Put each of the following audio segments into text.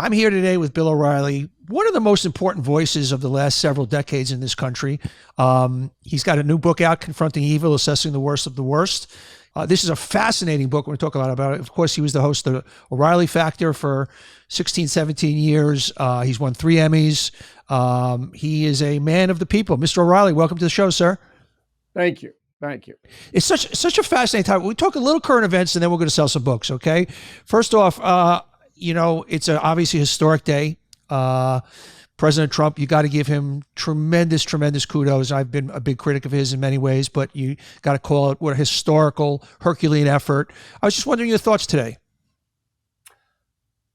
I'm here today with Bill O'Reilly, one of the most important voices of the last several decades in this country. He's got a new book out, Confronting Evil, Assessing the Worst of the Worst. This is a fascinating book. We're going to talk a lot about it. Of course, he was the host of the O'Reilly Factor for 16, 17 years. He's won 3 Emmys. He is a man of the people. Mr. O'Reilly, welcome to the show, sir. Thank you. Thank you. It's such a fascinating time. We talk a little current events, and then we're going to sell some books, okay? First off, it's obviously a historic day. President Trump, you got to give him tremendous kudos. I've been a big critic of his in many ways, but you got to call it what a historical Herculean effort. I was just wondering your thoughts today.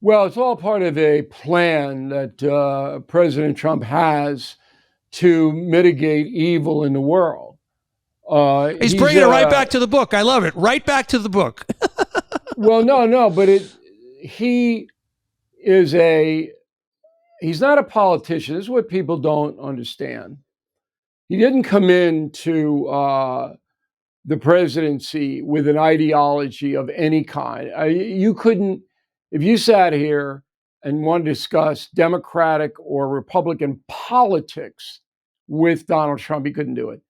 Well, it's all part of a plan that President Trump has to mitigate evil in the world. He's bringing it right back to the book. I love it. Right back to the book. Well, no, but he's not a politician. This is what people don't understand. He didn't come into the presidency with an ideology of any kind. You couldn't, if you sat here and wanted to discuss Democratic or Republican politics with Donald Trump, he couldn't do it.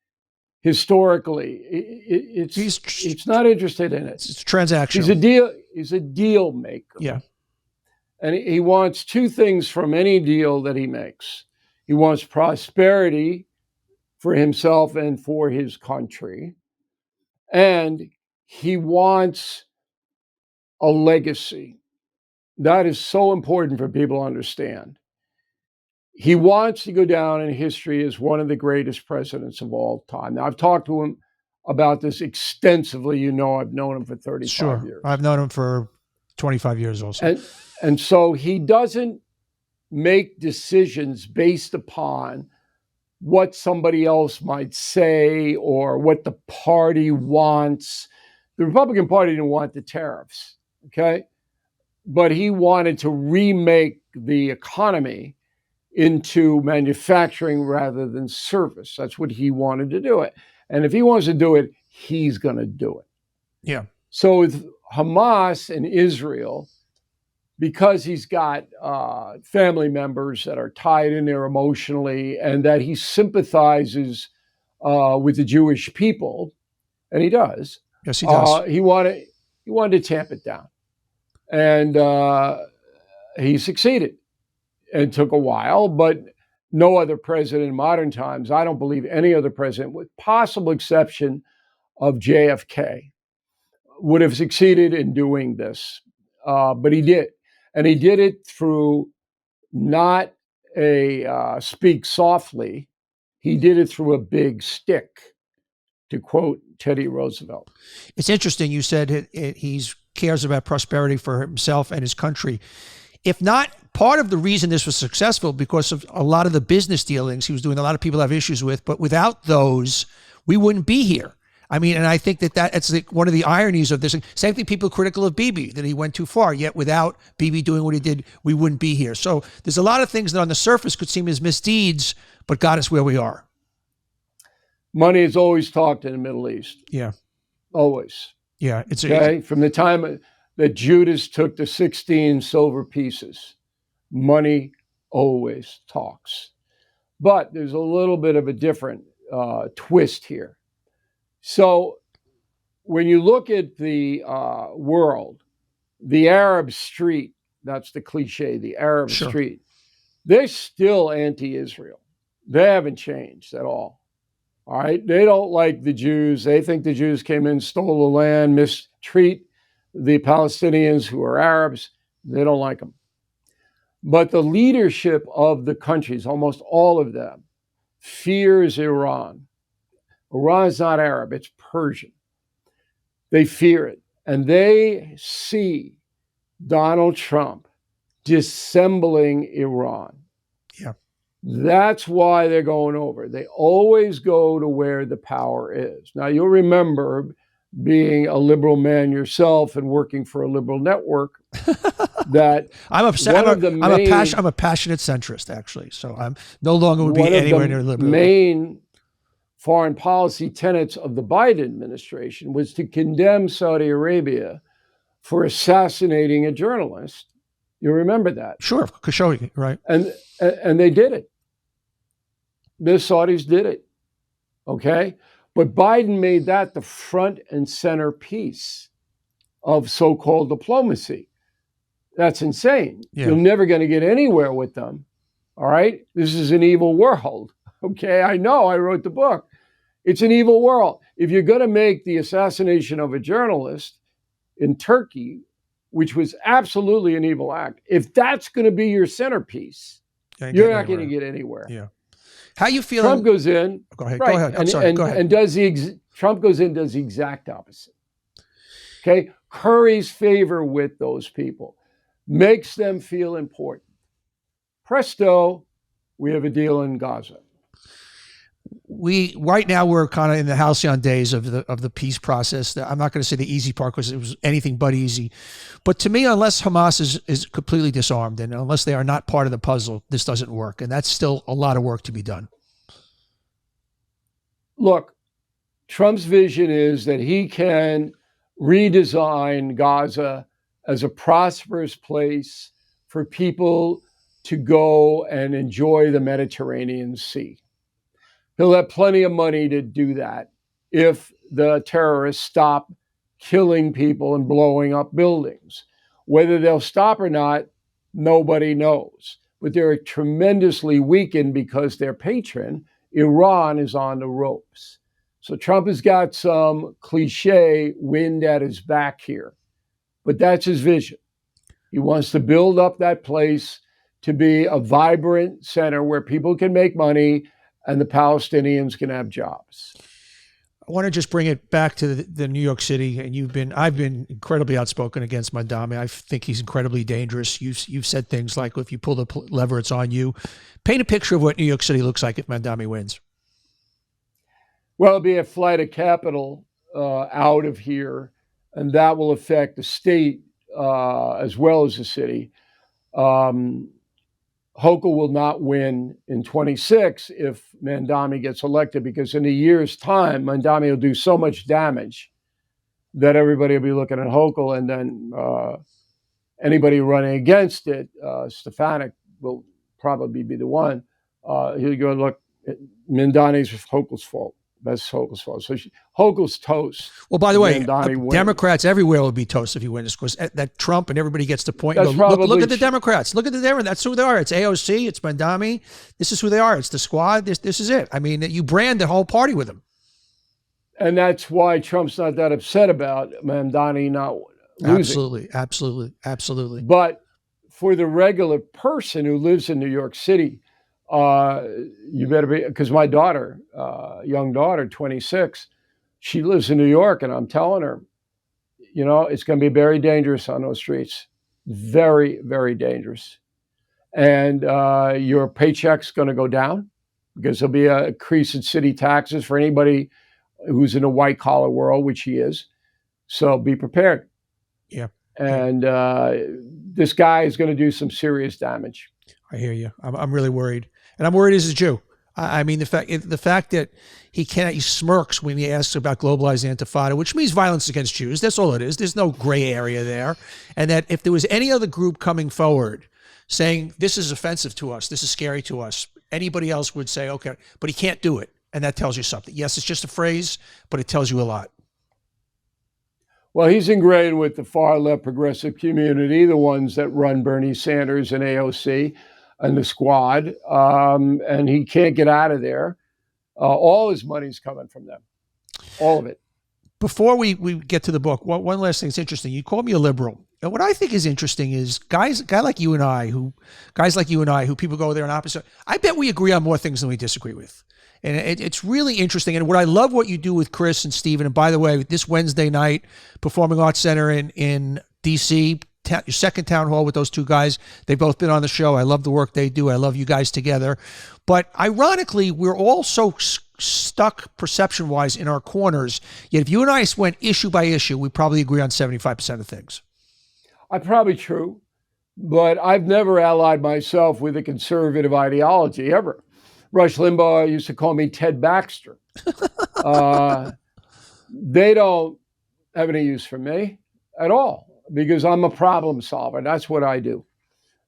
Historically, it's not interested in it. It's transactional. He's a deal maker. Yeah. And he wants 2 things from any deal that he makes. He wants prosperity for himself and for his country. And he wants a legacy. That is so important for people to understand. He wants to go down in history as one of the greatest presidents of all time. Now, I've talked to him about this extensively. You know, I've known him for 35 years. I've known him for 25 years also. And so he doesn't make decisions based upon what somebody else might say or what the party wants. The Republican Party didn't want the tariffs, okay? But he wanted to remake the economy into manufacturing rather than service. That's what he wanted to do it. And if he wants to do it, he's going to do it. Yeah. So with Hamas and Israel, because he's got family members that are tied in there emotionally and that he sympathizes with the Jewish people, and he does. Yes, he does. He wanted to tamp it down. And he succeeded. It took a while, but no other president in modern times, I don't believe any other president, with possible exception of JFK, would have succeeded in doing this. But he did. And he did it through not a speak softly. He did it through a big stick, to quote Teddy Roosevelt. It's interesting. You said he cares about prosperity for himself and his country. If not, part of the reason this was successful because of a lot of the business dealings he was doing, a lot of people have issues with, but without those, we wouldn't be here. I mean, and I think that's one of the ironies of this. Same thing, people critical of Bibi, that he went too far, yet without Bibi doing what he did, we wouldn't be here. So there's a lot of things that on the surface could seem as misdeeds, but got us where we are. Money is always talked in the Middle East. Yeah. Always. Yeah. From the time that Judas took the 16 silver pieces, money always talks. But there's a little bit of a different twist here. So when you look at the world, the Arab street, that's the cliche, the Arab street, they're still anti-Israel. They haven't changed at all. All right. They don't like the Jews. They think the Jews came in, stole the land, mistreat the Palestinians who are Arabs. They don't like them. But the leadership of the countries, almost all of them, fears Iran. Iran is not Arab, it's Persian. They fear it. And they see Donald Trump dissembling Iran. Yeah. That's why they're going over. They always go to where the power is. Now, you'll remember being a liberal man yourself and working for a liberal network that I'm a passionate centrist, actually. So I'm no longer would be anywhere near liberal. Main foreign policy tenets of the Biden administration was to condemn Saudi Arabia for assassinating a journalist You remember that? Sure, Khashoggi, right? And they did it. The Saudis did it. Okay? But Biden made that the front and center piece of so-called diplomacy. That's insane. Yeah. You're never going to get anywhere with them. All right? This is an evil world. Okay? I know. I wrote the book. It's an evil world. If you're going to make the assassination of a journalist in Turkey, which was absolutely an evil act, if that's going to be your centerpiece, you're not going to get anywhere. Yeah. How you feeling? Trump goes in. Go ahead. Right, Go ahead. I'm sorry. Go ahead. And Trump goes in, does the exact opposite. Okay? Curries favor with those people, makes them feel important. Presto, we have a deal in Gaza. Right now we're kind of in the halcyon days of the peace process. I'm not going to say the easy part because it was anything but easy, but to me, unless Hamas is completely disarmed and unless they are not part of the puzzle, this doesn't work, and that's still a lot of work to be done. Look, Trump's vision is that he can redesign Gaza as a prosperous place for people to go and enjoy the Mediterranean Sea. He'll have plenty of money to do that if the terrorists stop killing people and blowing up buildings. Whether they'll stop or not, nobody knows. But they're tremendously weakened because their patron, Iran, is on the ropes. So Trump has got some cliche wind at his back here, but that's his vision. He wants to build up that place to be a vibrant center where people can make money and the Palestinians can have jobs. I want to just bring it back to the New York City, and I've been incredibly outspoken against Mandami. I think he's incredibly dangerous. You've said things like, if you pull the lever, it's on you. Paint a picture of what New York City looks like if Mandami wins. Well, it'll be a flight of capital out of here, and that will affect the state as well as the city. Hochul will not win in 26 if Mandami gets elected, because in a year's time, Mandami will do so much damage that everybody will be looking at Hochul, and then anybody running against it, Stefanik will probably be the one. He'll go, look, Mandami's Hochul's fault. That's Hochul's fault. So Hochul's toast. Well, by the way, Democrats everywhere will be toast if he wins, because that Trump and everybody gets the point. Go, look at the Democrats. Look at the Democrats. That's who they are. It's AOC. It's Mandami. This is who they are. It's the squad. This is it. I mean, you brand the whole party with them. And that's why Trump's not that upset about Mandami not losing. Absolutely. But for the regular person who lives in New York City, you better be, because my daughter, young daughter, 26, she lives in New York, and I'm telling her, it's going to be very dangerous on those streets. Very, very dangerous. And your paycheck's going to go down because there'll be an increase in city taxes for anybody who's in a white collar world, which he is. So be prepared. Yeah. And this guy is going to do some serious damage. I hear you. I'm really worried. And I'm worried as a Jew. I mean, the fact that he smirks when he asks about globalized Intifada, which means violence against Jews. That's all it is. There's no gray area there. And that if there was any other group coming forward saying, this is offensive to us, this is scary to us, anybody else would say, okay, but he can't do it. And that tells you something. Yes, it's just a phrase, but it tells you a lot. Well, he's ingrained with the far left progressive community, the ones that run Bernie Sanders and AOC and the squad, and he can't get out of there. All his money's coming from them, all of it. Before we get to the book, one last thing that's interesting. You call me a liberal. And what I think is interesting is guys like you and I who people go there on opposite. I bet we agree on more things than we disagree with. And it's really interesting. And what I love what you do with Chris and Steven, and by the way, this Wednesday night, Performing Arts Center in D.C., your second town hall with those two guys. They've both been on the show. I love the work they do. I love you guys together. But ironically, we're all so stuck perception-wise in our corners. Yet if you and I went issue by issue, we probably agree on 75% of things. Probably true. But I've never allied myself with a conservative ideology, ever. Rush Limbaugh used to call me Ted Baxter. They don't have any use for me at all, because I'm a problem solver. That's what I do.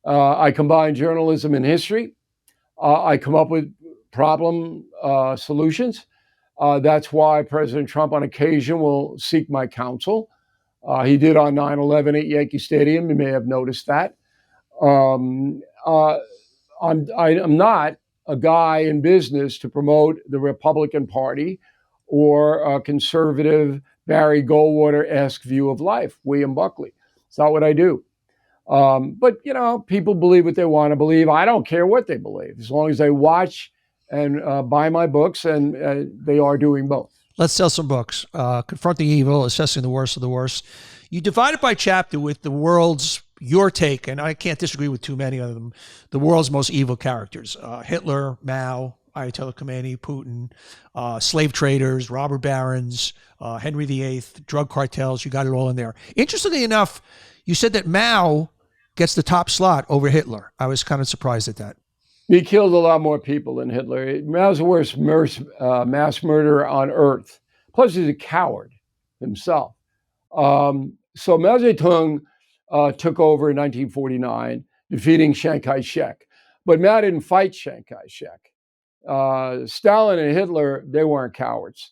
I combine journalism and history. I come up with problem solutions. That's why President Trump, on occasion, will seek my counsel. He did on 9/11 at Yankee Stadium. You may have noticed that. Um, uh, I'm not a guy in business to promote the Republican Party or a conservative Barry Goldwater-esque view of life, William Buckley. It's not what I do. But, people believe what they want to believe. I don't care what they believe, as long as they watch and buy my books, and they are doing both. Let's sell some books. Confronting Evil, Assessing the Worst of the Worst. You divide it by chapter with the world's, your take, and I can't disagree with too many of them, the world's most evil characters. Hitler, Mao, Ayatollah Khomeini, Putin, slave traders, robber barons, Henry VIII, drug cartels. You got it all in there. Interestingly enough, you said that Mao gets the top slot over Hitler. I was kind of surprised at that. He killed a lot more people than Hitler. Mao's the worst mass murderer on earth. Plus, he's a coward himself. So Mao Zedong took over in 1949, defeating Chiang Kai-shek. But Mao didn't fight Chiang Kai-shek. Stalin and Hitler, they weren't cowards.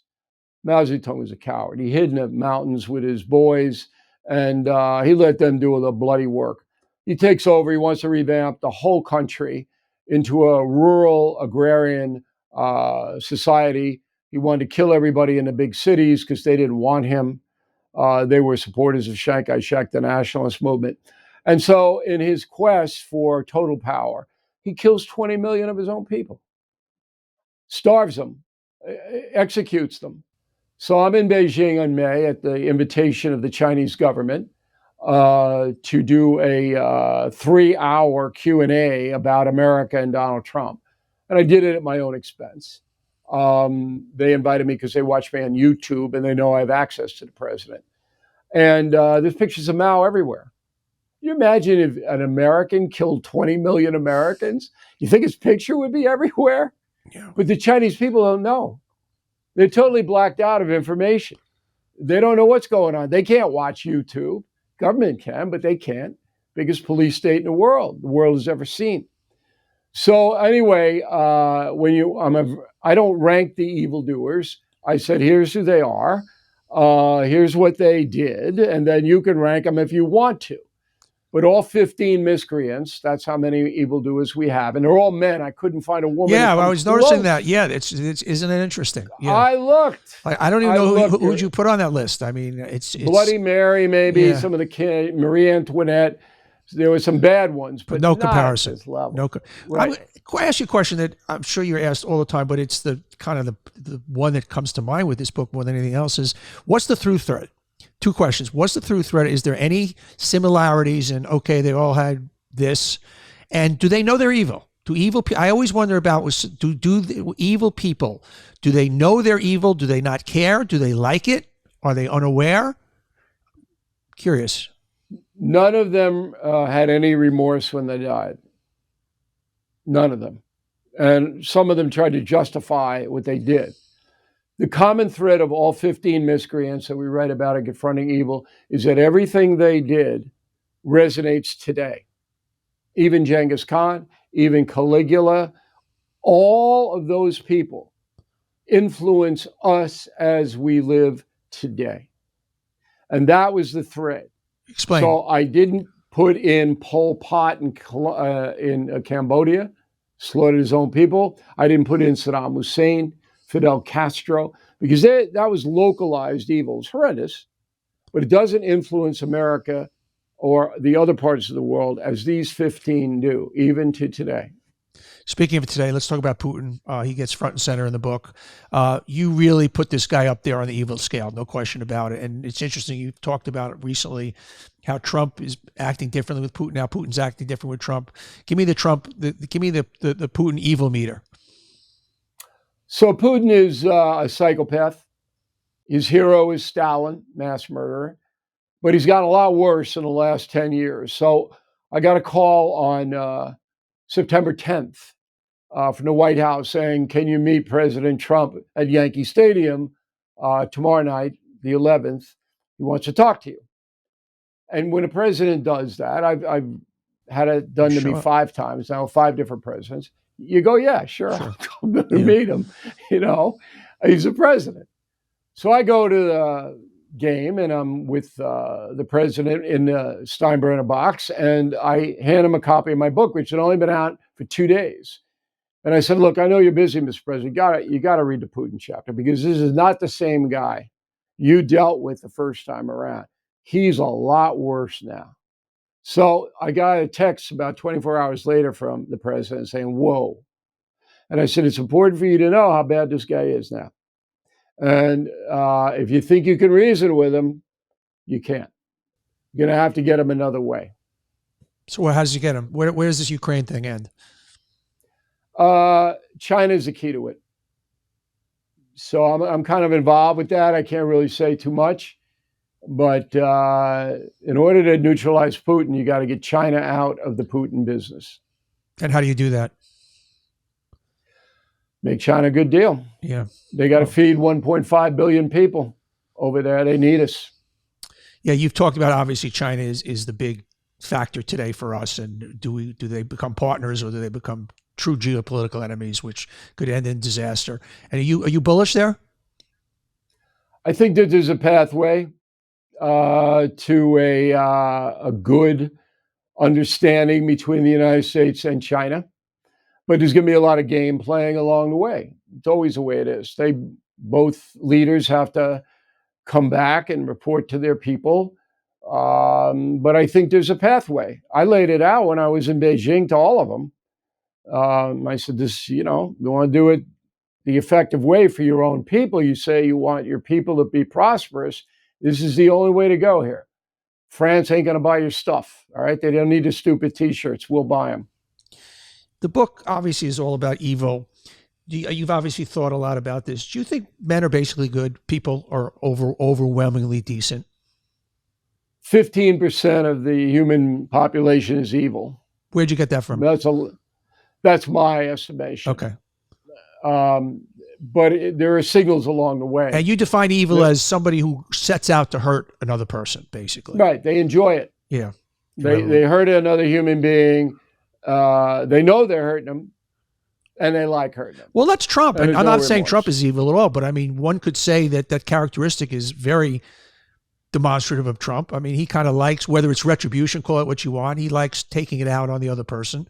Mao Zedong was a coward. He hid in the mountains with his boys, and he let them do all the bloody work. He takes over. He wants to revamp the whole country into a rural agrarian society. He wanted to kill everybody in the big cities because they didn't want him. They were supporters of Chiang Kai-shek, the nationalist movement. And so in his quest for total power, he kills 20 million of his own people, starves them, executes them. So I'm in Beijing in May at the invitation of the Chinese government to do a 3-hour Q&A about America and Donald Trump. And I did it at my own expense. They invited me because they watch me on YouTube and they know I have access to the president. And there's pictures of Mao everywhere. Can you imagine if an American killed 20 million Americans? You think his picture would be everywhere? Yeah. But the Chinese people don't know. They're totally blacked out of information. They don't know what's going on. They can't watch YouTube. Government can, but they can't. Biggest police state in the world has ever seen. So anyway, I don't rank the evildoers. I said, here's who they are. Here's what they did. And then you can rank them if you want to. But all 15 miscreants, that's how many evildoers we have. And they're all men. I couldn't find a woman. Yeah, I was noticing that. Yeah, it's isn't it interesting? Yeah. I looked. I don't even know who you put on that list. I mean, it's Bloody Mary, maybe, some of the Marie Antoinette. There were some bad ones, but no comparison. At this level. No. Right. I ask you a question that I'm sure you're asked all the time, but it's the kind of the one that comes to mind with this book more than anything else is, what's the through thread? 2 questions. What's the through thread? Is there any similarities? And okay, they all had this. And do they know they're evil? Do evil? I always wonder about do the evil people? Do they know they're evil? Do they not care? Do they like it? Are they unaware? Curious. None of them had any remorse when they died. None of them. And some of them tried to justify what they did. The common thread of all 15 miscreants that we write about in Confronting Evil is that everything they did resonates today. Even Genghis Khan, even Caligula, all of those people influence us as we live today. And that was the thread. Explain. So I didn't put in Pol Pot in Cambodia, slaughtered his own people. I didn't put in Saddam Hussein, Fidel Castro, because that was localized evil. It's horrendous, but it doesn't influence America or the other parts of the world as these 15 do, even to today. Speaking of today, let's talk about Putin. He gets front and center in the book. You really put this guy up there on the evil scale, no question about it. And it's interesting, you talked about it recently, how Trump is acting differently with Putin. Now Putin's acting different with Trump. Give me the Putin evil meter. So Putin is a psychopath. His hero is Stalin, mass murderer. But he's gotten a lot worse in the last 10 years. So I got a call on September 10th from the White House saying, can you meet President Trump at Yankee Stadium tomorrow night, the 11th? He wants to talk to you. And when a president does that, I've had it done to me Sure. 5 times now, 5 different presidents. You go, yeah, sure, Sure. I'm going to Yeah. meet him. He's a president. So I go to the game and I'm with the president in the Steinbrenner box, and I hand him a copy of my book, which had only been out for 2 days. And I said, look, I know you're busy, Mr. President. You got to read the Putin chapter, because this is not the same guy you dealt with the first time around. He's a lot worse now. So I got a text about 24 hours later from the president saying, whoa. And I said, it's important for you to know how bad this guy is now. And if you think you can reason with him, you can't. You're going to have to get him another way. So how does he get him? Where does this Ukraine thing end? China's the key to it. So I'm kind of involved with that. I can't really say too much. But in order to neutralize Putin, you got to get China out of the Putin business. And how do you do that? Make China a good deal. Yeah. They got to feed 1.5 billion people over there. They need us. Yeah, you've talked about, obviously China is the big factor today for us. And do they become partners, or do they become true geopolitical enemies, which could end in disaster? And are you bullish there? I think that there's a pathway to a good understanding between the United States and China. But there's going to be a lot of game playing along the way. It's always the way it is. Both leaders have to come back and report to their people. But I think there's a pathway. I laid it out when I was in Beijing to all of them. I said, you want to do it the effective way for your own people. You say you want your people to be prosperous. This is the only way to go here. France ain't going to buy your stuff. All right. They don't need the stupid T-shirts. We'll buy them. The book obviously is all about evil. You've obviously thought a lot about this. Do you think men are basically good? People are overwhelmingly decent? 15% of the human population is evil. Where'd you get that from? That's my estimation. Okay. But there are signals along the way. And you define evil as somebody who sets out to hurt another person, basically. Right. They enjoy it. Yeah. They hurt another human being. They know they're hurting them, and they like hurting them. Well, that's Trump. And I'm not saying Trump is evil at all, but I mean, one could say that characteristic is very demonstrative of Trump. I mean, he kind of likes, whether it's retribution, call it what you want, he likes taking it out on the other person.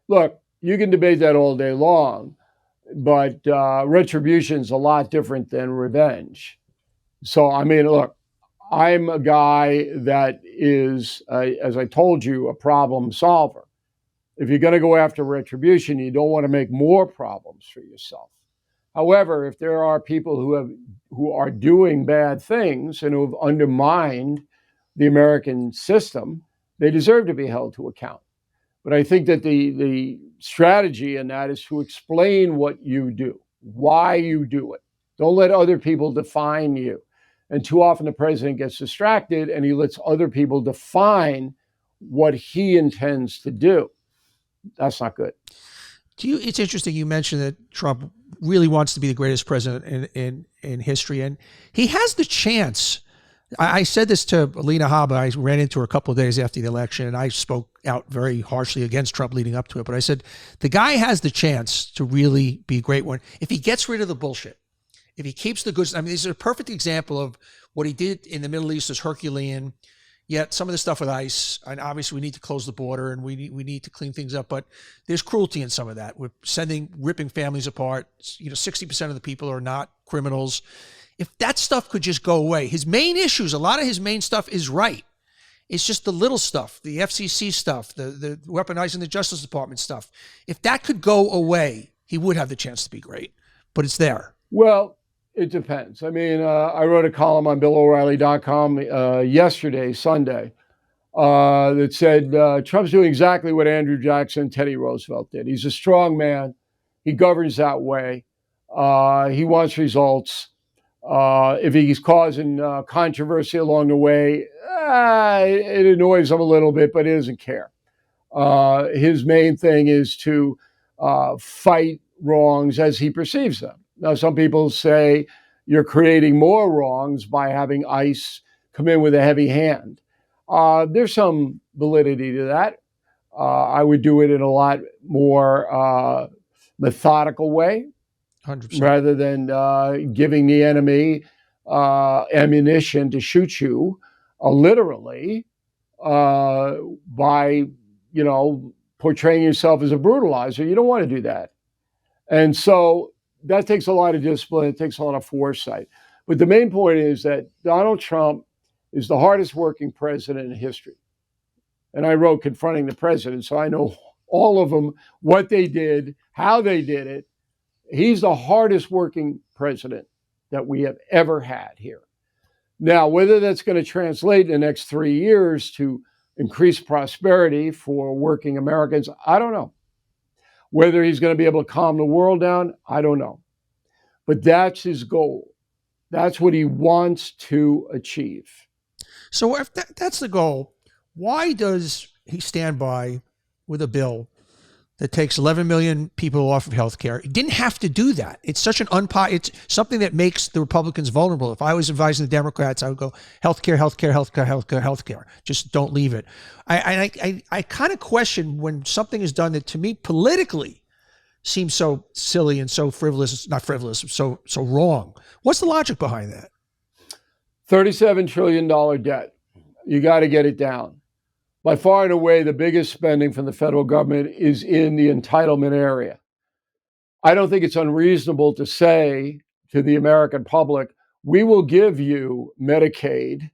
Look, you can debate that all day long, but retribution is a lot different than revenge. So, I mean, look, I'm a guy that is, as I told you, a problem solver. If you're going to go after retribution, you don't want to make more problems for yourself. However, if there are people who are doing bad things and who have undermined the American system, they deserve to be held to account. But I think that the strategy in that is to explain what you do, why you do it. Don't let other people define you. And too often the president gets distracted and he lets other people define what he intends to do. That's not good. It's interesting you mentioned that Trump really wants to be the greatest president in history, and he has the chance. I said this to Alina Habba. I ran into her a couple of days after the election, and I spoke out very harshly against Trump leading up to it. But I said, the guy has the chance to really be a great one if he gets rid of the bullshit. If he keeps the goods. I mean, this is a perfect example of what he did in the Middle East is Herculean. Yet some of the stuff with ICE, and obviously we need to close the border and we need to clean things up, but there's cruelty in some of that. We're ripping families apart. 60% of the people are not criminals. If that stuff could just go away, his main issues, a lot of his main stuff is right. It's just the little stuff, the FCC stuff, the weaponizing the Justice Department stuff. If that could go away, he would have the chance to be great, but it's there. Well, it depends. I mean, I wrote a column on BillO'Reilly.com yesterday, Sunday, that said Trump's doing exactly what Andrew Jackson and Teddy Roosevelt did. He's a strong man. He governs that way. He wants results. If he's causing controversy along the way, it annoys him a little bit, but he doesn't care. His main thing is to fight wrongs as he perceives them. Now, some people say you're creating more wrongs by having ICE come in with a heavy hand. There's some validity to that. I would do it in a lot more methodical way 100%. rather than giving the enemy ammunition to shoot you literally by, portraying yourself as a brutalizer. You don't want to do that. And so that takes a lot of discipline. It takes a lot of foresight. But the main point is that Donald Trump is the hardest working president in history. And I wrote Confronting the President, so I know all of them, what they did, how they did it. He's the hardest working president that we have ever had here. Now, whether that's going to translate in the next 3 years to increased prosperity for working Americans, I don't know. Whether he's going to be able to calm the world down, I don't know. But that's his goal. That's what he wants to achieve. So if that's the goal, why does he stand by with a bill that takes 11 million people off of health care? He didn't have to do that. It's such an it's something that makes the Republicans vulnerable. If I was advising the Democrats, I would go health care, health care, health care, health care, health care. Just don't leave it. I kind of question when something is done that to me politically seems so silly and so frivolous, not frivolous, so wrong. What's the logic behind that? $37 trillion debt. You got to get it down. By far and away, the biggest spending from the federal government is in the entitlement area. I don't think it's unreasonable to say to the American public, we will give you Medicaid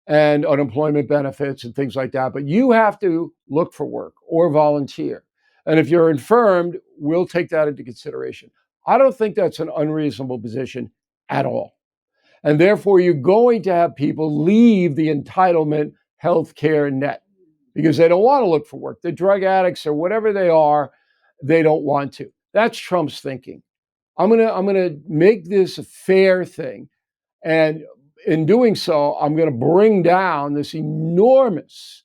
and unemployment benefits and things like that, but you have to look for work or volunteer. And if you're infirmed, we'll take that into consideration. I don't think that's an unreasonable position at all. And therefore, you're going to have people leave the entitlement healthcare net because they don't want to look for work. They're drug addicts or whatever they are, they don't want to. That's Trump's thinking. I'm gonna make this a fair thing. And in doing so, I'm going to bring down this enormous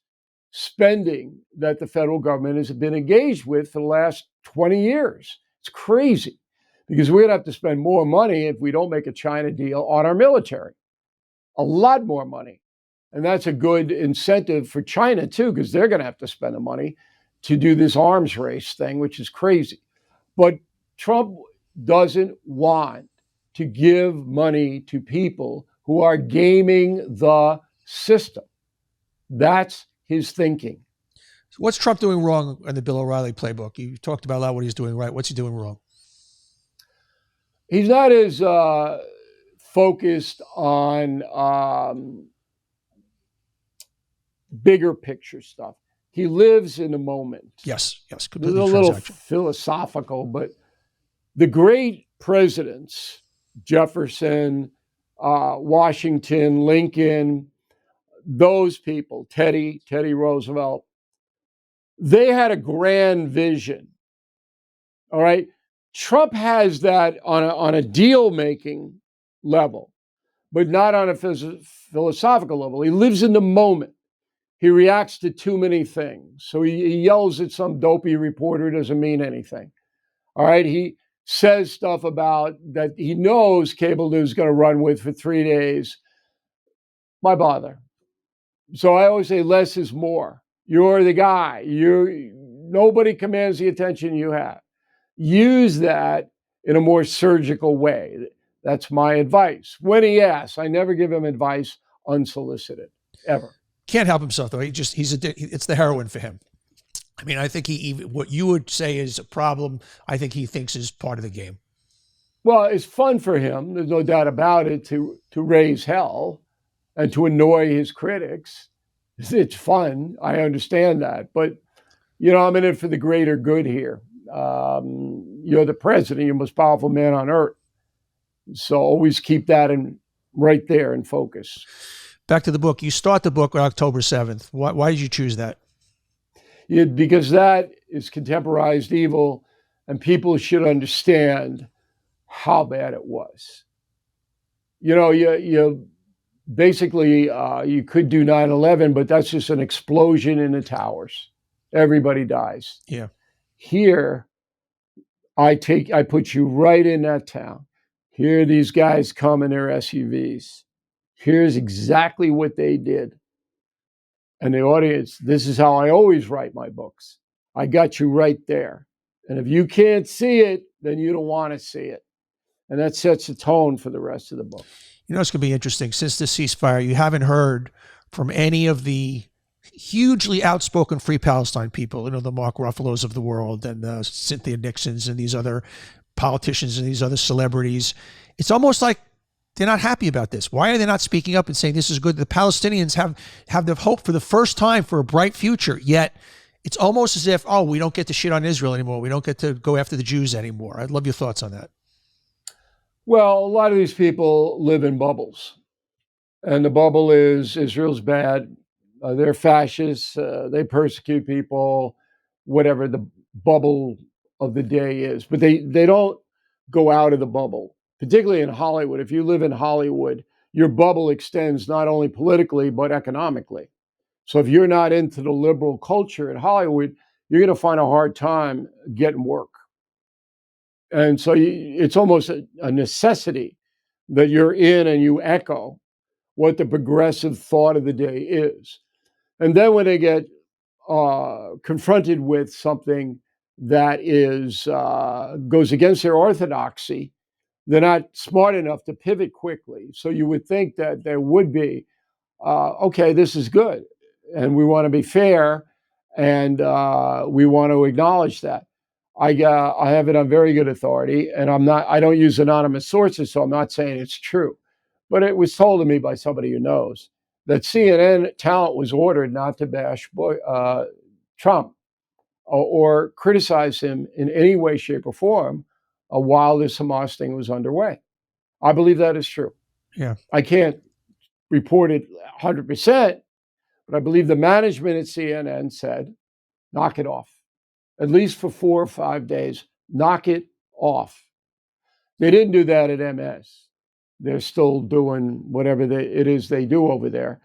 spending that the federal government has been engaged with for the last 20 years. It's crazy because we're going to have to spend more money if we don't make a China deal on our military. A lot more money. And that's a good incentive for China, too, because they're going to have to spend the money to do this arms race thing, which is crazy. But Trump doesn't want to give money to people who are gaming the system. That's his thinking. So what's Trump doing wrong in the Bill O'Reilly playbook? You talked about a lot what he's doing right. What's he doing wrong? He's not as focused on bigger picture stuff. He lives in the moment. Yes, It's completely a little philosophical, but the great presidents, Jefferson, Washington, Lincoln, those people, Teddy Roosevelt, they had a grand vision. All right. Trump has that on a deal making level, but not on a philosophical level. He lives in the moment. He reacts to too many things. So he yells at some dopey reporter, doesn't mean anything. All right. He says stuff about that he knows cable news is going to run with for 3 days. Why bother? So I always say less is more. You're the guy. Nobody commands the attention you have. Use that in a more surgical way. That's my advice. When he asks, I never give him advice unsolicited, ever. Can't help himself though. It's the heroin for him. I mean, I think what you would say is a problem, I think he thinks is part of the game. Well, it's fun for him. There's no doubt about it to raise hell and to annoy his critics. It's fun. I understand that. But, I'm in it for the greater good here. You're the president, you're the most powerful man on earth. So always keep that right there in focus. Back to the book. You start the book on October 7th. Why did you choose that? Because that is contemporized evil, and people should understand how bad it was. You basically, you could do 9/11, but that's just an explosion in the towers. Everybody dies. Yeah. Here, I put you right in that town. Here these guys come in their SUVs. Here's exactly what they did. And the audience, this is how I always write my books. I got you right there. And if you can't see it, then you don't want to see it. And that sets the tone for the rest of the book. You know, it's going to be interesting. Since the ceasefire, you haven't heard from any of the hugely outspoken Free Palestine people, you know, the Mark Ruffalos of the world and the Cynthia Nixons and these other politicians and these other celebrities. It's almost like they're not happy about this. Why are they not speaking up and saying this is good? The Palestinians have the hope for the first time for a bright future, yet it's almost as if, oh, we don't get to shit on Israel anymore. We don't get to go after the Jews anymore. I'd love your thoughts on that. Well, a lot of these people live in bubbles. And the bubble is Israel's bad. They're fascists. They persecute people, whatever the bubble of the day is. But they don't go out of the bubble, particularly in Hollywood. If you live in Hollywood, your bubble extends not only politically, but economically. So if you're not into the liberal culture in Hollywood, you're going to find a hard time getting work. And so it's almost a necessity that you're in and you echo what the progressive thought of the day is. And then when they get confronted with something that is goes against their orthodoxy, they're not smart enough to pivot quickly. So you would think that there would be, okay, this is good, and we want to be fair, and we want to acknowledge that. I have it on very good authority, and I don't use anonymous sources, so I'm not saying it's true. But it was told to me by somebody who knows that CNN talent was ordered not to bash Trump or criticize him in any way, shape, or form while this Hamas thing was underway. I believe that is true. Yeah. I can't report it 100%, but I believe the management at CNN said, knock it off. At least for 4 or 5 days, knock it off. They didn't do that at MS. They're still doing whatever it is they do over there.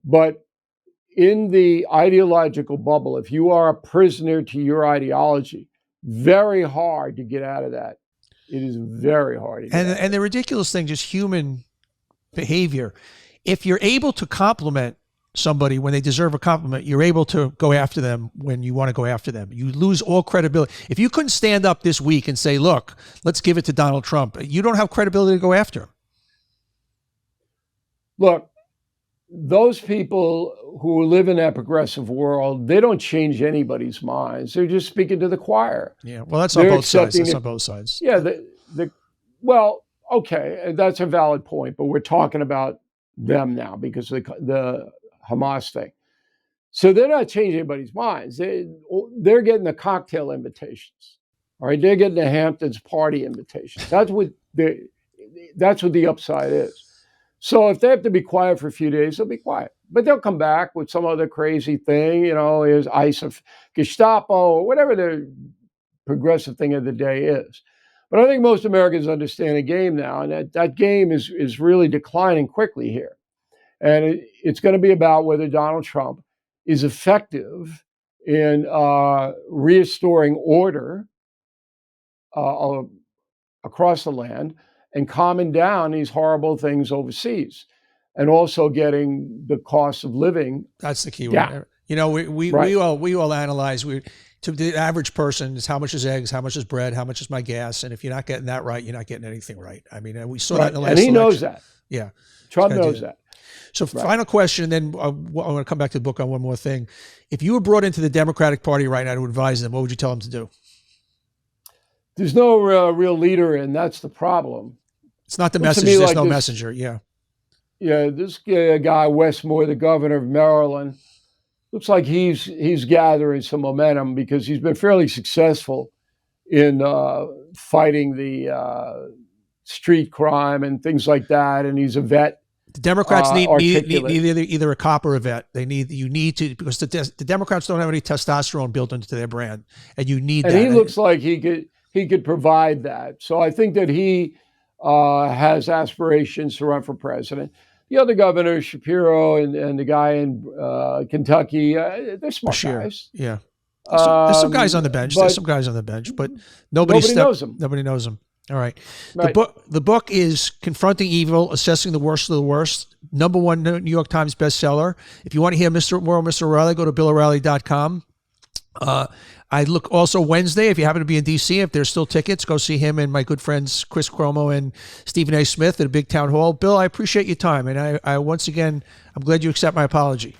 But in the ideological bubble, if you are a prisoner to your ideology, very hard to get out of that. It is very hard to get out of And the ridiculous thing, just human behavior. If you're able to compliment somebody when they deserve a compliment, you're able to go after them when you want to go after them. You lose all credibility. If you couldn't stand up this week and say, look, let's give it to Donald Trump, you don't have credibility to go after him. Look, those people who live in that progressive world, they don't change anybody's minds. They're just speaking to the choir. Yeah, well, that's on both sides. That's on both sides. Yeah, well, okay, that's a valid point, but we're talking about them now because of the Hamas thing. So they're not changing anybody's minds. They're getting the cocktail invitations. All right, they're getting the Hamptons party invitations. That's what the upside is. So if they have to be quiet for a few days, they'll be quiet. But they'll come back with some other crazy thing, is ICE of Gestapo, or whatever the progressive thing of the day is. But I think most Americans understand a game now, and that game is really declining quickly here. And it's going to be about whether Donald Trump is effective in restoring order across the land and calming down these horrible things overseas, and also getting the cost of living. That's the key down. word. We all analyze. To the average person, is how much is eggs, how much is bread, how much is my gas, and if you're not getting that right, you're not getting anything right. I mean, we saw that in the last election. And he knows that. Yeah, Trump knows that. So final question, and then I want to come back to the book on one more thing. If you were brought into the Democratic Party right now to advise them, what would you tell them to do? There's no real leader, and that's the problem. It's not the message. There's no messenger. Yeah. Yeah, this guy, Westmore, the governor of Maryland, looks like he's gathering some momentum because he's been fairly successful in fighting the street crime and things like that, and he's a vet. The Democrats need either a cop or a vet. You need to, because the Democrats don't have any testosterone built into their brand, and you need that. And he looks like he could provide that. So I think that he has aspirations to run for president. The other governors, Shapiro and the guy in Kentucky, they're smart guys. Yeah. There's some guys on the bench. But nobody knows them. Nobody knows them. All right. The book is Confronting Evil, Assessing the Worst of the Worst. #1 New York Times bestseller. If you want to hear more of Mr. O'Reilly, go to BillO'Reilly.com. I look also Wednesday, if you happen to be in D.C., if there's still tickets, go see him and my good friends Chris Cuomo and Stephen A. Smith at a big town hall. Bill, I appreciate your time. And I once again, I'm glad you accept my apology.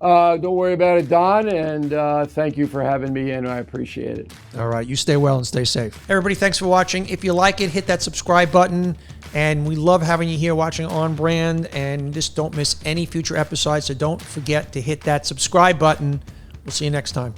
Don't worry about it, Don. And thank you for having me in. I appreciate it. All right. You stay well and stay safe. Everybody, thanks for watching. If you like it, hit that subscribe button. And we love having you here watching On Brand. And just don't miss any future episodes. So don't forget to hit that subscribe button. We'll see you next time.